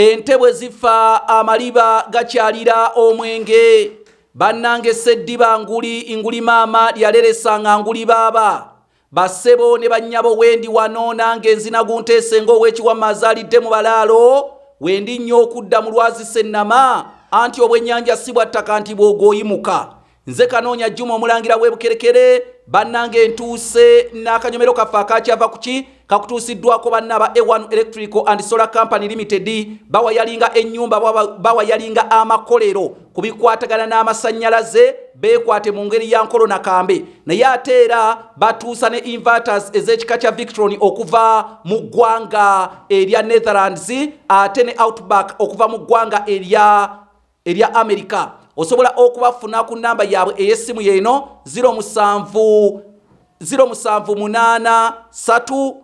Entebwe zifa amaliba gakyalira omwenge. Bannange seddiba nguli maama lyaleresanga nguli baba. Basebo ne bannyabo wendi wano nange nzina gunteese ng'oweekiwa mazaalidde mu balaalo. Wendi nnyo okudda mu lwazi sennama anti obwennyanja si bwa ttaka nti bw'ogooyimuka. Nze Kanoonya Juma omulangira w'ebukerekere bannange ntuuse n'akanyomero kaffe akakyava kuki kakutuusiddwako bannaba A1 Electrical and Solar Company Limited bawayalinga ennyumba bawayalinga amakolero ku bikwatagana n'amasannyalaze beekwate mu ngeri ya nkolo nakambe naye ate era batuusa ne inverters ez'ekika kya Victron okuva mu ggwanga erya Netherlands ate ne Outback okuva mu ggwanga erya America. Osobola okubafuna ku namba yaabwe ey'essimu yeeno 07 08 3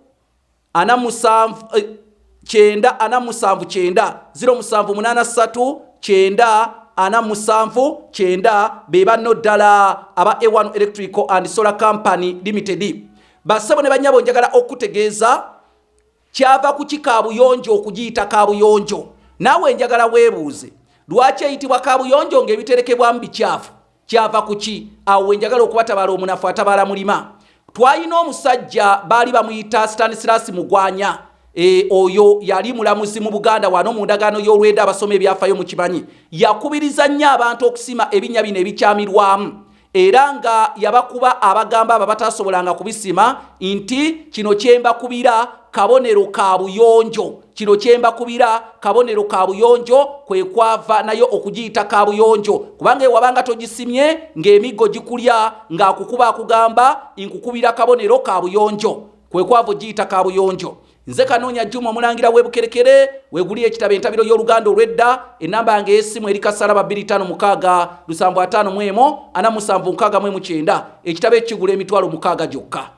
9 be banno ddala aba A1 Electrical and Solar Company Limited. Basabo ne bannyabo njagala okutegeeza kyava ku Kabuyonjo okugiyita Kabuyonjo. Naawe njagala weebuuze lwaki eyitibwa Kabuyonjo ng'ebiterekebwamu bikyafu kyava kuki? Awo njagala okubatabala omunafu atabala mulima. Twalina omusajja baali bamuyita Stanislas Mugwanya. Oyo yali mulamuzi mu Buganda wano mu ndagaano y'olwenda abasoma ebyafayo mu kimanyi. Yakubiriza nnyo abantu okusima ebinnya bino ebikyamirwamu. Era nga yabakuba abagamba abo batasobolanga kubisima nti kino kyembakubira kabonero ka buyonjo. Kino kyembakubira kabonero ka buyonjo kwe kwava nayo okugiyita Kabuyonjo. Kubanga ewabanga togisimye ng'emiggo gikulya ng'akukuba akugamba nkukubira kabonero ka buyonjo. Kwe kwava ogiyita Kabuyonjo. Nze Kanoonya Juma omulangira w'ebukerekere weeguli ekitabo entabiro y'Oluganda olw'edda ennamba yange y'essimu eri kasaraba 256 751 47 69 ekitabo ekigula emitwalo 6 gyokka.